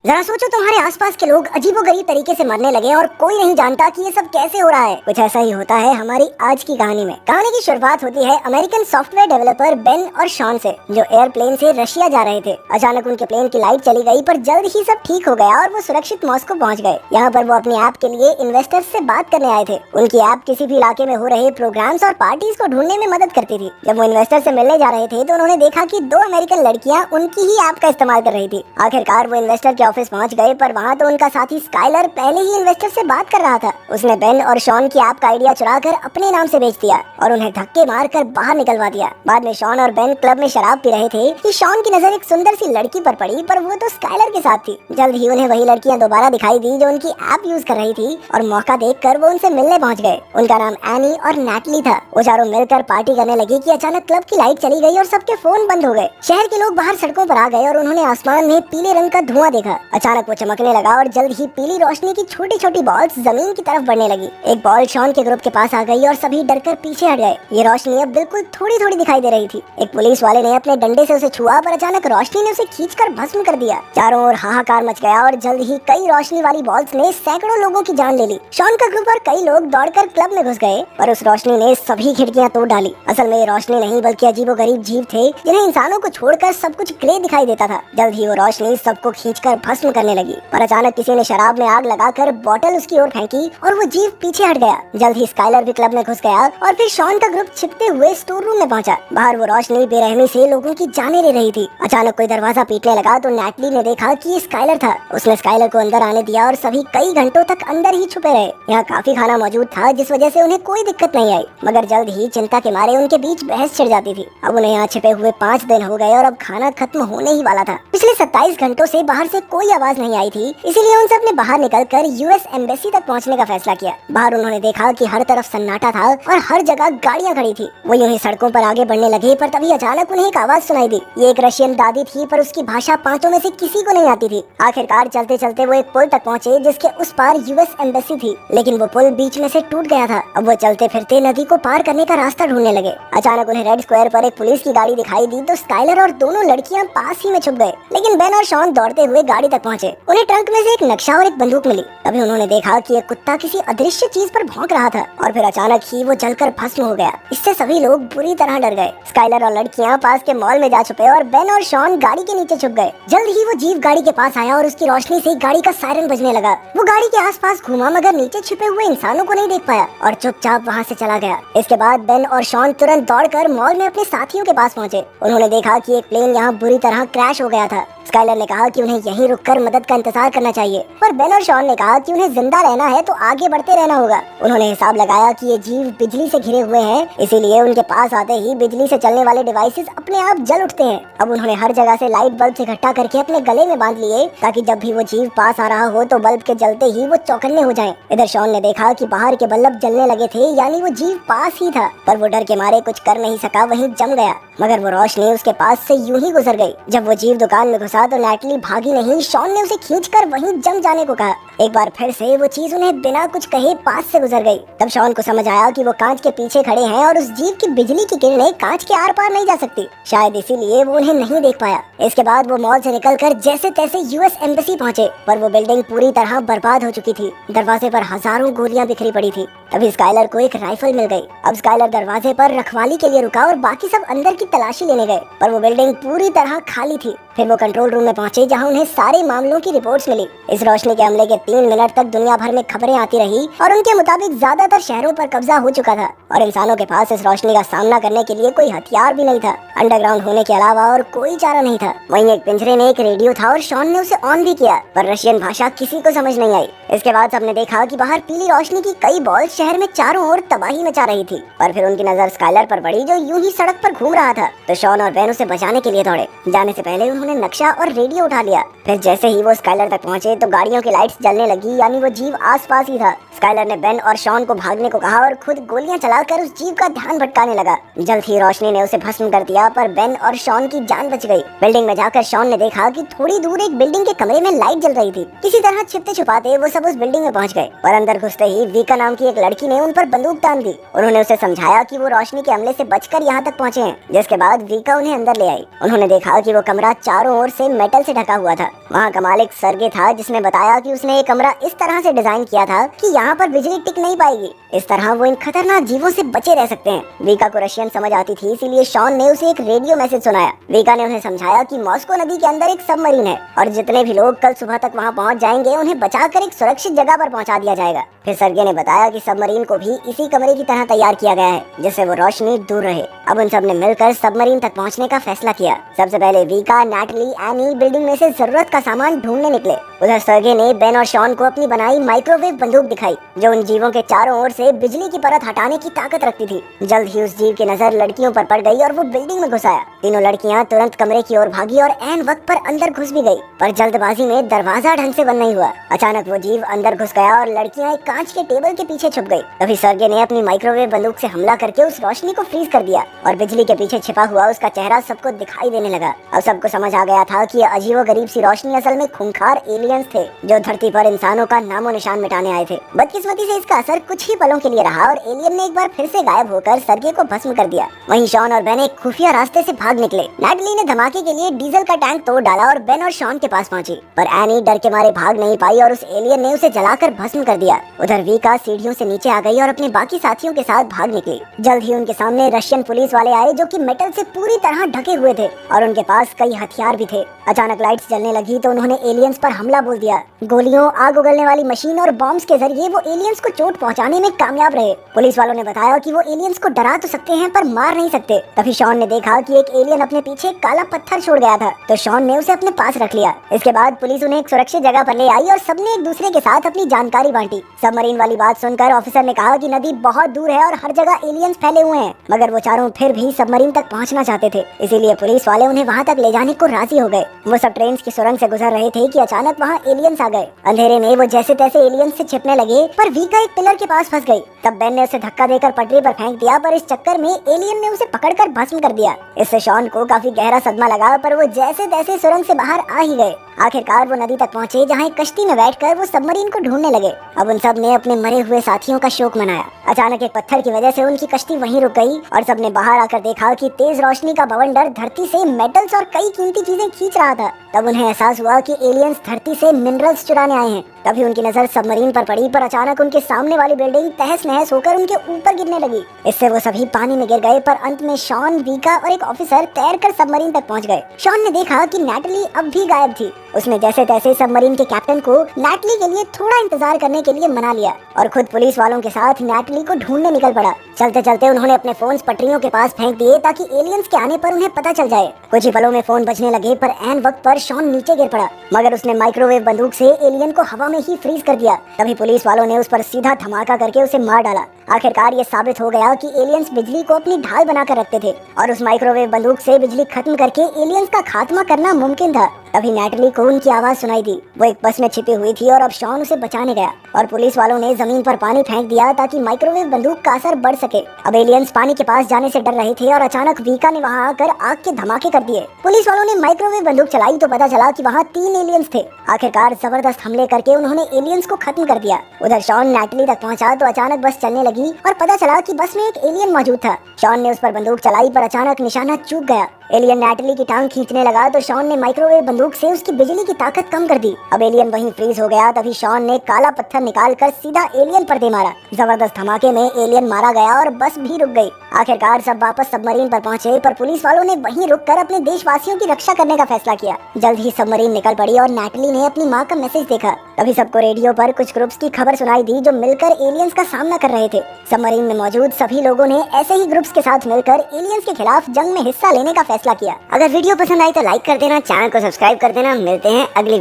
जरा सोचो तुम्हारे आसपास के लोग अजीबोगरीब तरीके से मरने लगे और कोई नहीं जानता कि ये सब कैसे हो रहा है। कुछ ऐसा ही होता है हमारी आज की कहानी में। कहानी की शुरुआत होती है अमेरिकन सॉफ्टवेयर डेवलपर बेन और शॉन से, जो एयरप्लेन से रशिया जा रहे थे। अचानक उनके प्लेन की लाइट चली गई, पर जल्द ही सब ठीक हो गया और वो सुरक्षित मॉस्को पहुंच गए। यहाँ पर वो अपनी ऐप के लिए इन्वेस्टर्स से बात करने आए थे। उनकी ऐप किसी भी इलाके में हो रहे प्रोग्राम्स और पार्टीज को ढूंढने में मदद करती थी। जब वो इन्वेस्टर से मिलने जा रहे थे तो उन्होंने देखा कि दो अमेरिकन लड़कियां उनकी ही ऐप का इस्तेमाल कर रही थी। आखिरकार वो इन्वेस्टर के ऑफिस पहुंच गए, पर वहाँ तो उनका साथी स्काइलर पहले ही इन्वेस्टर से बात कर रहा था। उसने बेन और शॉन की ऐप का आइडिया चुराकर अपने नाम से बेच दिया और उन्हें धक्के मारकर बाहर निकलवा दिया। बाद में शॉन और बेन क्लब में शराब पी रहे थे कि शॉन की नजर एक सुंदर सी लड़की पर पड़ी, पर वो तो स्काइलर के साथ थी। जल्द ही उन्हें वही लड़कियां दोबारा दिखाई दी जो उनकी ऐप यूज कर रही थी और मौका देखकर वो उनसे मिलने पहुंच गए। उनका नाम एनी और नैटली था। वो चारों मिलकर पार्टी करने लगी कि अचानक क्लब की लाइट चली गई और सबके फोन बंद हो गए। शहर के लोग बाहर सड़कों पर आ गए और उन्होंने आसमान में पीले रंग का धुआं देखा। अचानक वो चमकने लगा और जल्द ही पीली रोशनी की छोटी छोटी बॉल्स जमीन की तरफ बढ़ने लगी। एक बॉल शॉन के ग्रुप के पास आ गई और सभी डरकर पीछे हट गए। ये रोशनी अब बिल्कुल थोड़ी थोड़ी दिखाई दे रही थी। एक पुलिस वाले ने अपने डंडे से उसे छुआ, पर अचानक रोशनी ने उसे खींचकर भस्म कर दिया। चारों ओर हाहाकार मच गया और जल्द ही कई रोशनी वाली बॉल्स ने सैकड़ों लोगों की जान ले ली। शॉन का ग्रुप और कई लोग दौड़कर क्लब में घुस गए, पर उस रोशनी ने सभी खिड़कियां तोड़ डाली। असल में ये रोशनी नहीं बल्कि अजीबोगरीब जीव थे, जिन्हें इंसानों को छोड़कर सब कुछ ग्रे दिखाई देता था। जल्द ही वो रोशनी सबको खींचकर भस्म करने लगी, पर अचानक किसी ने शराब में आग लगाकर बोतल उसकी ओर फेंकी और वो जीव पीछे हट गया। जल्द ही स्काइलर भी क्लब में घुस गया और फिर शॉन का ग्रुप छिपते हुए स्टोर रूम में पहुंचा। बाहर वो रोशनी बेरहमी से लोगों की जानें ले रही थी। अचानक कोई दरवाजा पीटने लगा तो नैटली ने देखा कि ये स्काइलर था। उसने स्काइलर को अंदर आने दिया और सभी कई घंटों तक अंदर ही छुपे रहे। यहाँ काफी खाना मौजूद था, जिस वजह से उन्हें कोई दिक्कत नहीं आई, मगर जल्द ही चिंता के मारे उनके बीच बहस छिड़ जाती थी। अब उन्हें यहाँ छिपे हुए 5 दिन हो गए और अब खाना खत्म होने ही वाला था। पिछले 27 घंटों से बाहर से कोई आवाज नहीं आई थी, इसीलिए उन सब ने बाहर निकलकर यूएस एम्बेसी तक पहुंचने का फैसला किया। बाहर उन्होंने देखा कि हर तरफ सन्नाटा था और हर जगह गाड़ियां खड़ी थी। वो यूं ही सड़कों पर आगे बढ़ने लगे, पर तभी अचानक उन्हें एक आवाज सुनाई दी। ये एक रशियन दादी थी, पर उसकी भाषा पांचों में से किसी को नहीं आती थी। आखिरकार चलते चलते वो एक पुल तक पहुंचे, जिसके उस पार यूएस एम्बेसी थी, लेकिन वो पुल बीच में से टूट गया था। अब वो चलते फिरते नदी को पार करने का रास्ता ढूंढने लगे। अचानक उन्हें रेड स्क्वायर पर एक पुलिस की गाड़ी दिखाई दी तो स्काइलर और दोनों लड़कियां पास ही में छुप गए, लेकिन बेन और शॉन दौड़ते हुए गाड़ी तक पहुंचे। उन्हें ट्रंक में से एक नक्शा और एक बंदूक मिली। तभी उन्होंने देखा कि एक कुत्ता किसी अदृश्य चीज पर भौंक रहा था और फिर अचानक ही वो जलकर भस्म हो गया। इससे सभी लोग बुरी तरह डर गए। स्काइलर और लड़कियां पास के मॉल में जा छुपे और बेन और शॉन गाड़ी के नीचे छुप गए। जल्द ही वो जीव गाड़ी के पास आया और उसकी रोशनी से गाड़ी का सायरन बजने लगा। वो गाड़ी के आसपास घूमा, मगर नीचे छुपे हुए इंसानों को नहीं देख पाया और चुपचाप वहाँ से चला गया। इसके बाद बेन और शॉन तुरंत दौड़कर मॉल में अपने साथियों के पास पहुँचे। उन्होंने देखा कि एक प्लेन यहाँ बुरी तरह क्रैश हो गया था। स्काइलर ने कहा कि उन्हें यहीं रुककर मदद का इंतजार करना चाहिए, पर बेन और शॉन ने कहा कि उन्हें जिंदा रहना है तो आगे बढ़ते रहना होगा। उन्होंने हिसाब लगाया कि ये जीव बिजली से घिरे हुए हैं, इसीलिए उनके पास आते ही बिजली से चलने वाले डिवाइसेस अपने आप जल उठते हैं। अब उन्होंने हर जगह से लाइट बल्ब इकट्ठा करके अपने गले में बांध लिए, ताकि जब भी वो जीव पास आ रहा हो तो बल्ब के जलते ही वो चौकन्ने हो जाएं। इधर शॉन ने देखा कि बाहर के बल्ब जलने लगे थे, यानी वो जीव पास ही था, पर वो डर के मारे कुछ कर नहीं सका, वहीं जम गया। मगर वो रोशनी उसके पास से यूं ही गुजर गई। जब वो जीव दुकान में घुसा तो नैटली भागी नहीं, शॉन ने उसे खींचकर वहीं जम जाने को कहा। एक बार फिर से वो चीज उन्हें बिना कुछ कहे पास से गुजर गई। तब शॉन को समझ आया कि वो कांच के पीछे खड़े हैं और उस जीव की बिजली की किरणें कांच के आर पार नहीं जा सकती, शायद इसीलिए वो उन्हें नहीं देख पाया। इसके बाद वो मॉल से निकलकर जैसे तैसे यूएस एम्बेसी पहुंचे, पर वो बिल्डिंग पूरी तरह बर्बाद हो चुकी थी। दरवाजे पर हजारों गोलियां बिखरी पड़ी थी। तभी स्काइलर को एक राइफल मिल गई। अब स्काइलर दरवाजे पर रखवाली के लिए रुका और बाकी सब अंदर की तलाशी लेने गए, पर वो बिल्डिंग पूरी तरह खाली थी। फिर वो कंट्रोल रूम में पहुंचे, जहां उन्हें सारे मामलों की रिपोर्ट्स मिली। इस रोशनी के हमले के 3 मिनट तक दुनिया भर में खबरें आती रही और उनके मुताबिक ज्यादातर शहरों पर कब्जा हो चुका था और इंसानों के पास इस रोशनी का सामना करने के लिए कोई हथियार भी नहीं था। अंडरग्राउंड होने के अलावा और कोई चारा नहीं था। वहीं एक पिंजरे में एक रेडियो था और शॉन ने उसे ऑन भी किया, पर रशियन भाषा किसी को समझ नहीं आई। इसके बाद सबने देखा कि बाहर पीली रोशनी की कई बॉल्स शहर में चारों ओर तबाही मचा रही थी, और फिर उनकी नजर स्काइलर पर पड़ी, जो यूं ही सड़क पर घूम रहा था। तो शॉन और बेन उसे बचाने के लिए दौड़े। जाने से पहले उन्होंने नक्शा और रेडियो उठा लिया। फिर जैसे ही वो स्काइलर तक पहुंचे तो गाड़ियों की लाइट्स जलने लगी, यानी वो जीव आसपास ही था। स्काइलर ने बेन और शॉन को भागने को कहा और खुद गोलियां चलाकर उस जीव का ध्यान भटकाने लगा। जल्द ही रोशनी ने उसे भस्म कर दिया, पर बेन और शॉन की जान बच गई। बिल्डिंग में जाकर शॉन ने देखा कि थोड़ी दूर एक बिल्डिंग के कमरे में लाइट जल रही थी। किसी तरह छिपते छुपाते वो सब उस बिल्डिंग में पहुंच गए, पर अंदर घुसते ही वीका नाम की एक लड़की ने उन पर बंदूक तान दी। उन्होंने उसे समझाया कि वो रोशनी के हमले से बचकर यहाँ तक पहुँचे हैं, जिसके बाद वीका उन्हें अंदर ले आई। उन्होंने देखा कि वो कमरा चारों ओर से मेटल से ढका हुआ था। वहाँ का मालिक सर्गे था, जिसने बताया कि उसने ये कमरा इस तरह से डिजाइन किया था कि यहाँ पर बिजली टिक नहीं पाएगी। इस तरह वो इन खतरनाक जीवों से बचे रह सकते हैं। वीका को रशियन समझ आती थी, इसीलिए शॉन ने उसे एक रेडियो मैसेज सुनाया। वीका ने उन्हें समझाया कि मॉस्को नदी के अंदर एक सबमरीन है और जितने भी लोग कल सुबह तक वहाँ पहुँच जाएंगे उन्हें बचाकर एक सुरक्षित जगह पर पहुँचा दिया जाएगा। फिर सर्गे ने बताया कि सबमरीन को भी इसी कमरे की तरह तैयार किया गया है, जिससे वो रोशनी दूर रहे। अब उन सब ने मिलकर सबमरीन तक पहुँचने का फैसला किया। सबसे पहले वीका, नैटली, एनी बिल्डिंग में से जरूरत का सामान ढूंढने निकले। उधर सर्गे ने बेन और शॉन को अपनी बनाई माइक्रोवेव बंदूक दिखाई, जो उन जीवों के चारों ओर से बिजली की परत हटाने की ताकत रखती थी। जल्द ही उस जीव की नजर लड़कियों पर पड़ गई और वो बिल्डिंग में घुस आया। तीनों लड़कियां तुरंत कमरे की ओर भागी और ऐन वक्त पर अंदर घुस भी गई, पर जल्दबाजी में दरवाजा ढंग से बंद नहीं हुआ। अचानक वो जीव अंदर घुस गया और लड़कियां एक कांच के टेबल के पीछे छुप गई। तभी सर्गे ने अपनी माइक्रोवेव बंदूक से हमला करके उस रोशनी को फ्रीज कर दिया और बिजली के पीछे छिपा हुआ उसका चेहरा सबको दिखाई देने लगा। अब सबको समझ आ गया था कि अजीबोगरीब सी रोशनी असल में खूंखार एलियंस थे, जो धरती पर इंसानों का नामो निशान मिटाने आए थे। बदकिस्मती से इसका असर कुछ ही पलों के लिए रहा और एलियन ने एक बार फिर से गायब होकर सर्गे को भस्म कर दिया। वहीं शॉन और बेन एक खुफिया रास्ते से भाग निकले। नैटली ने धमाके के लिए डीजल का टैंक तोड़ डाला और बेन और शॉन के पास पहुंची, पर एनी डर के मारे भाग नहीं पाई और उस एलियन ने उसे जलाकर भस्म कर दिया। उधर वीका सीढ़ियों से नीचे आ गई और अपने बाकी साथियों के साथ भाग निकली। जल्द ही उनके सामने रशियन पुलिस वाले आए, जो कि मेटल से पूरी तरह ढके हुए थे और उनके पास कई हथियार भी थे। अचानक लाइट्स जलने लगी तो उन्होंने एलियंस पर हमला बोल दिया। गोलियों, आग उगलने वाली मशीन और बॉम्ब्स के जरिए वो एलियंस को चोट पहुंचाने में कामयाब रहे। पुलिस वालों ने बताया कि वो एलियंस को डरा तो सकते हैं पर मार नहीं सकते। तभी शॉन ने देखा कि एक एलियन अपने पीछे काला पत्थर छोड़ गया था, तो शॉन ने उसे अपने पास रख लिया। इसके बाद पुलिस उन्हें एक सुरक्षित जगह पर ले आई और सबने एक दूसरे के साथ अपनी जानकारी बांटी। सबमरीन वाली बात सुनकर ऑफिसर ने कहा कि नदी बहुत दूर है और हर जगह एलियंस फैले हुए हैं, मगर वो चारों फिर भी सबमरीन तक पहुंचना चाहते थे, इसीलिए पुलिस वाले उन्हें वहां तक ले जाने को राजी हो गए। वो सब ट्रेन की सुरंग से गुजर रहे थे कि अचानक वहाँ एलियंस आ गए। अंधेरे में वो जैसे तैसे एलियंस से छिपने लगे, पर वीका एक पिलर के पास फंस गई। तब बेन ने उसे धक्का देकर पटरी पर फेंक दिया, पर इस चक्कर में एलियन ने उसे पकड़कर भस्म कर दिया। इससे शॉन को काफी गहरा सदमा लगा, पर वो जैसे तैसे सुरंग से बाहर आ ही गए। आखिरकार वो नदी तक पहुंचे, जहां एक कश्ती में बैठकर वो सबमरीन को ढूंढने लगे। अब उन सब ने अपने मरे हुए साथियों का शोक मनाया। अचानक एक पत्थर की वजह से उनकी कश्ती वहीं रुक गई और सबने बाहर आकर देखा कि तेज रोशनी का बवंडर धरती से मेटल्स और कई कीमती चीजें खींच रहा था। तब उन्हें एहसास हुआ कि एलियंस धरती से मिनरल्स चुराने आए हैं। तभी उनकी नजर सबमरीन पर पड़ी, पर अचानक उनके सामने वाली बिल्डिंग तहस नहस होकर उनके ऊपर गिरने लगी। इससे वो सभी पानी में गिर गए, पर अंत में शॉन, वीका और एक ऑफिसर तैरकर सबमरीन तक पहुंच गए। शॉन ने देखा कि नैटली अब भी गायब थी। उसने जैसे तैसे सबमरीन के कैप्टन को नैटली के लिए थोड़ा इंतजार करने के लिए मना लिया और खुद पुलिस वालों के साथ नैटली को ढूंढने निकल पड़ा। चलते चलते उन्होंने अपने फोन पटरियों के पास फेंक दिए ताकि एलियंस के आने पर उन्हें पता चल जाए। कुछ ही पलों में फोन बजने लगे, पर ऐन वक्त पर शॉन नीचे गिर पड़ा, मगर उसने माइक्रोवेव बंदूक से एलियन को हवा में ही फ्रीज कर दिया। तभी पुलिस वालों ने उस पर सीधा धमाका करके उसे मार डाला। आखिरकार ये साबित हो गया कि एलियंस बिजली को अपनी ढाल बनाकर रखते थे और उस माइक्रोवेव बंदूक से बिजली खत्म करके एलियंस का खात्मा करना मुमकिन था। तभी नैटली को उनकी आवाज सुनाई दी। वो एक बस में छिपी हुई थी और अब शॉन उसे बचाने गया और पुलिस वालों ने जमीन पर पानी फेंक दिया ताकि माइक्रोवेव बंदूक का असर बढ़ सके। अब एलियंस पानी के पास जाने से डर रहे थे और अचानक वीका ने वहां आकर आग के धमाके कर दिए। पुलिस वालों ने माइक्रोवेव बंदूक चलाई तो पता चला कि वहां 3 एलियंस थे। आखिरकार जबरदस्त हमले करके उन्होंने एलियंस को खत्म कर दिया। उधर शॉन नैटली तक पहुंचा तो अचानक बस चलने लगी और पता चला कि बस में एक एलियन मौजूद था। शॉन ने उस पर बंदूक चलाई, पर अचानक निशाना चूक गया। एलियन नैटली की टांग खींचने लगा तो शॉन ने माइक्रोवेव बंदूक से उसकी बिजली की ताकत कम कर दी। अब एलियन वहीं फ्रीज हो गया। तभी शॉन ने काला पत्थर निकालकर सीधा एलियन पर दे मारा। जबरदस्त धमाके में एलियन मारा गया और बस भी रुक गई। आखिरकार सब वापस सबमरीन पर पहुंचे, पर पुलिस वालों ने वहीं रुककर अपने देशवासियों की रक्षा करने का फैसला किया। जल्द ही सबमरीन निकल पड़ी और नैटली ने अपनी माँ का मैसेज देखा। तभी सबको रेडियो पर कुछ ग्रुप्स की खबर सुनाई दी जो मिलकर एलियंस का सामना कर रहे थे। सबमरीन में मौजूद सभी लोगों ने ऐसे ही ग्रुप्स के साथ मिलकर एलियंस के खिलाफ जंग में हिस्सा लेने का फैसला किया। अगर वीडियो पसंद आई तो लाइक कर देना, चैनल को सब्सक्राइब कर देना। मिलते हैं अगली